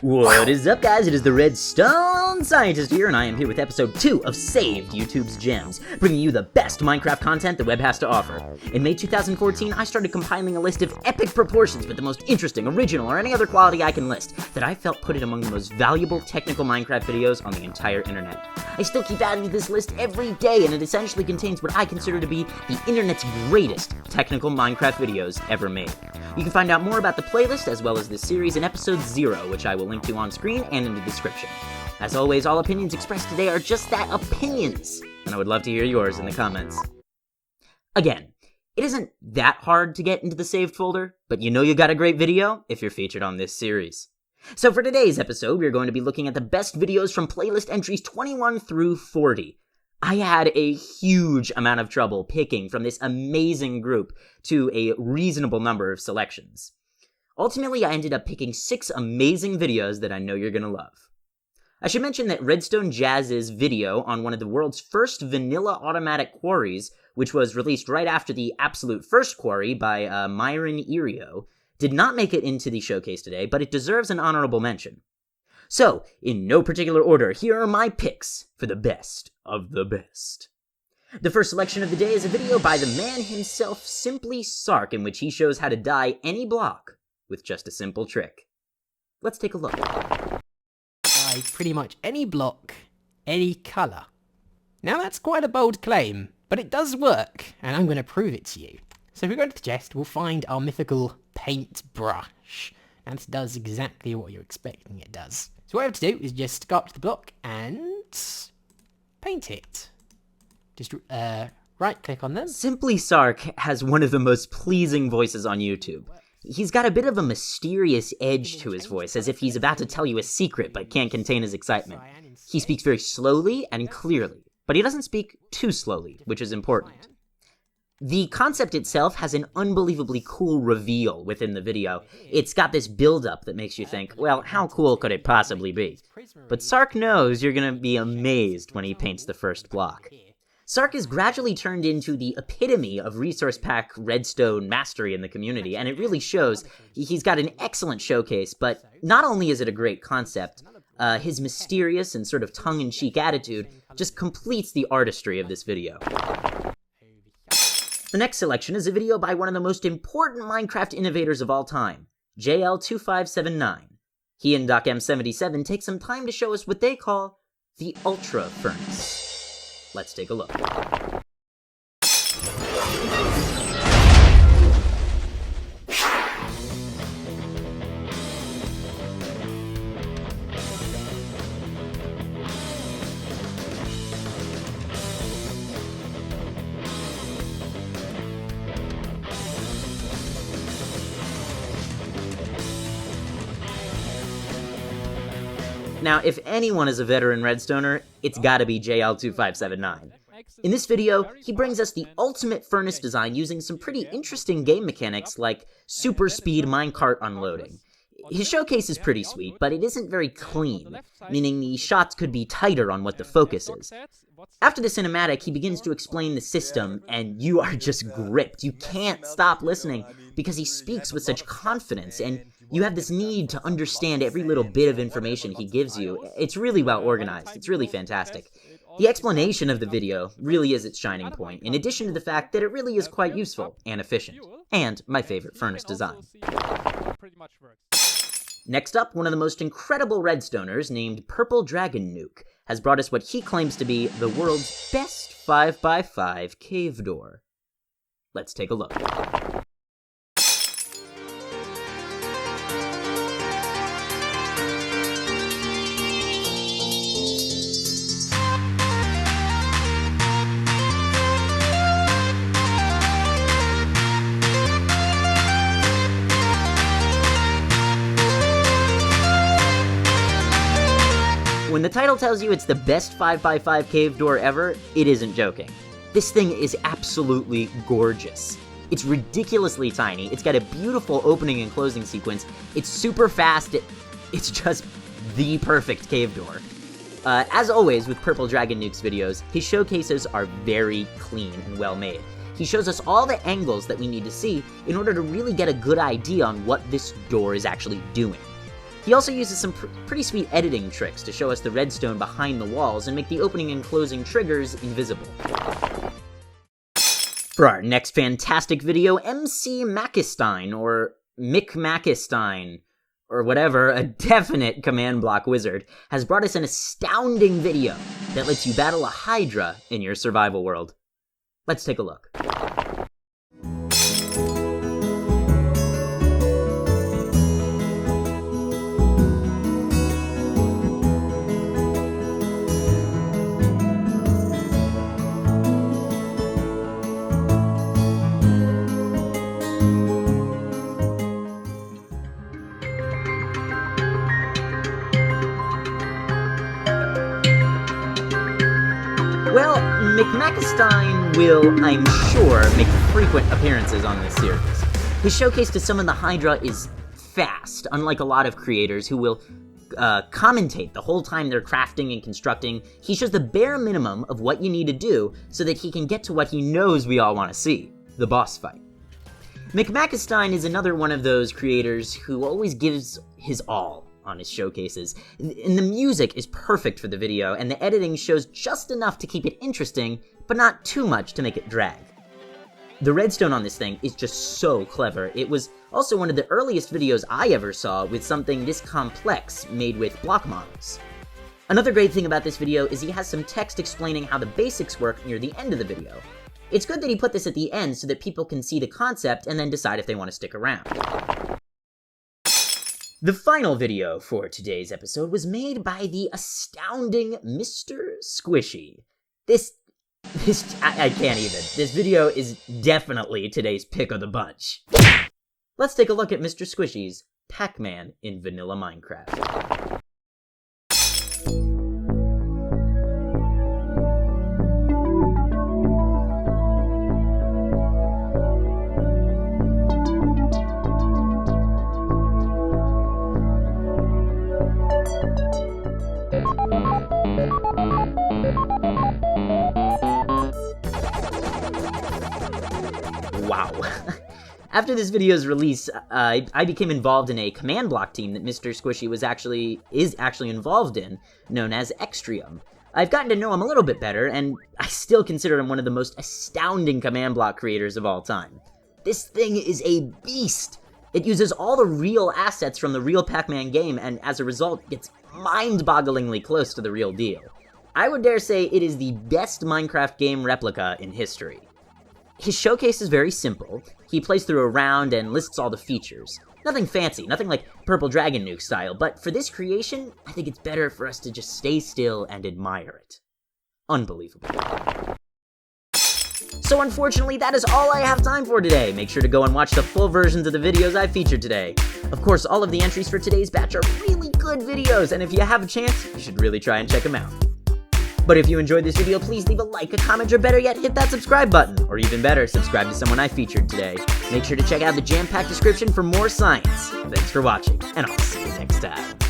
What is up, guys? It is the Redstone Scientist here, and I am here with episode 2 of Saved YouTube's Gems, bringing you the best Minecraft content the web has to offer. In May 2014, I started compiling a list of epic proportions with the most interesting, original, or any other quality I can list that I felt put it among the most valuable technical Minecraft videos on the entire internet. I still keep adding to this list every day, and it essentially contains what I consider to be the internet's greatest technical Minecraft videos ever made. You can find out more about the playlist as well as this series in episode 0, which I will link to on screen and in the description. As always, all opinions expressed today are just that, opinions, and I would love to hear yours in the comments. Again, it isn't that hard to get into the saved folder, but you know you got a great video if you're featured on this series. So for today's episode, we're going to be looking at the best videos from playlist entries 21 through 40. I had a huge amount of trouble picking from this amazing group to a reasonable number of selections. Ultimately, I ended up picking 6 amazing videos that I know you're gonna love. I should mention that Redstone Jazz's video on one of the world's first vanilla automatic quarries, which was released right after the absolute first quarry by Myron Irio, did not make it into the showcase today, but it deserves an honorable mention. So, in no particular order, here are my picks for the best of the best. The first selection of the day is a video by the man himself, Simply Sark, in which he shows how to dye any block with just a simple trick. Let's take a look. Dye pretty much any block, any colour. Now that's quite a bold claim, but it does work, and I'm going to prove it to you. So if we go to the chest, we'll find our mythical paintbrush. And this does exactly what you're expecting it does. So what I have to do is just go up to the block and paint it. Just right click on them. Simply Sark has one of the most pleasing voices on YouTube. He's got a bit of a mysterious edge to his voice, as if he's about to tell you a secret but can't contain his excitement. He speaks very slowly and clearly, but he doesn't speak too slowly, which is important. The concept itself has an unbelievably cool reveal within the video. It's got this build-up that makes you think, well, how cool could it possibly be? But Sark knows you're gonna be amazed when he paints the first block. Sark is gradually turned into the epitome of resource pack redstone mastery in the community, and it really shows. He's got an excellent showcase, but not only is it a great concept, his mysterious and sort of tongue-in-cheek attitude just completes the artistry of this video. The next selection is a video by one of the most important Minecraft innovators of all time, JL2579. He and DocM77 take some time to show us what they call the Ultra Furnace. Let's take a look. Now, if anyone is a veteran Redstoner, it's gotta be JL2579. In this video, he brings us the ultimate furnace design using some pretty interesting game mechanics like super speed minecart unloading. His showcase is pretty sweet, but it isn't very clean, meaning the shots could be tighter on what the focus is. After the cinematic, he begins to explain the system, and you are just gripped. You can't stop listening because he speaks with such confidence, and you have this need to understand every little bit of information he gives you. It's really well organized. It's really fantastic. The explanation of the video really is its shining point, in addition to the fact that it really is quite useful and efficient. And my favorite furnace design. Next up, one of the most incredible Redstoners, named Purple Dragon Nuke, has brought us what he claims to be the world's best 5x5 cave door. Let's take a look. When the title tells you it's the best 5x5 cave door ever, it isn't joking. This thing is absolutely gorgeous. It's ridiculously tiny, it's got a beautiful opening and closing sequence, it's super fast, it's just the perfect cave door. As always with Purple Dragon Nuke's videos, his showcases are very clean and well made. He shows us all the angles that we need to see in order to really get a good idea on what this door is actually doing. He also uses some pretty sweet editing tricks to show us the redstone behind the walls and make the opening and closing triggers invisible. For our next fantastic video, Mcmakinstein, or Mcmakinstein, or whatever, a definite command block wizard, has brought us an astounding video that lets you battle a Hydra in your survival world. Let's take a look. Well, Mcmakinstein will, I'm sure, make frequent appearances on this series. His showcase to summon the Hydra is fast, unlike a lot of creators who will commentate the whole time they're crafting and constructing. He shows the bare minimum of what you need to do so that he can get to what he knows we all want to see, the boss fight. Mcmakinstein is another one of those creators who always gives his all on his showcases, and the music is perfect for the video, and the editing shows just enough to keep it interesting, but not too much to make it drag. The redstone on this thing is just so clever. It was also one of the earliest videos I ever saw with something this complex made with block models. Another great thing about this video is he has some text explaining how the basics work near the end of the video. It's good that he put this at the end so that people can see the concept and then decide if they want to stick around. The final video for today's episode was made by the astounding Mr. Squishy. I can't even. This video is definitely today's pick of the bunch. Let's take a look at Mr. Squishy's Pac-Man in vanilla Minecraft. Wow. After this video's release, I became involved in a command block team that Mr. Squishy is actually involved in, known as Extrium. I've gotten to know him a little bit better, and I still consider him one of the most astounding command block creators of all time. This thing is a beast! It uses all the real assets from the real Pac-Man game, and as a result, gets mind-bogglingly close to the real deal. I would dare say it is the best Minecraft game replica in history. His showcase is very simple. He plays through a round and lists all the features. Nothing fancy, nothing like purple Dragon Nuke style, but for this creation, I think it's better for us to just stay still and admire it. Unbelievable. So unfortunately, that is all I have time for today. Make sure to go and watch the full versions of the videos I featured today. Of course, all of the entries for today's batch are really good videos, and if you have a chance, you should really try and check them out. But if you enjoyed this video, please leave a like, a comment, or better yet, hit that subscribe button. Or even better, subscribe to someone I featured today. Make sure to check out the jam-packed description for more science. Thanks for watching, and I'll see you next time.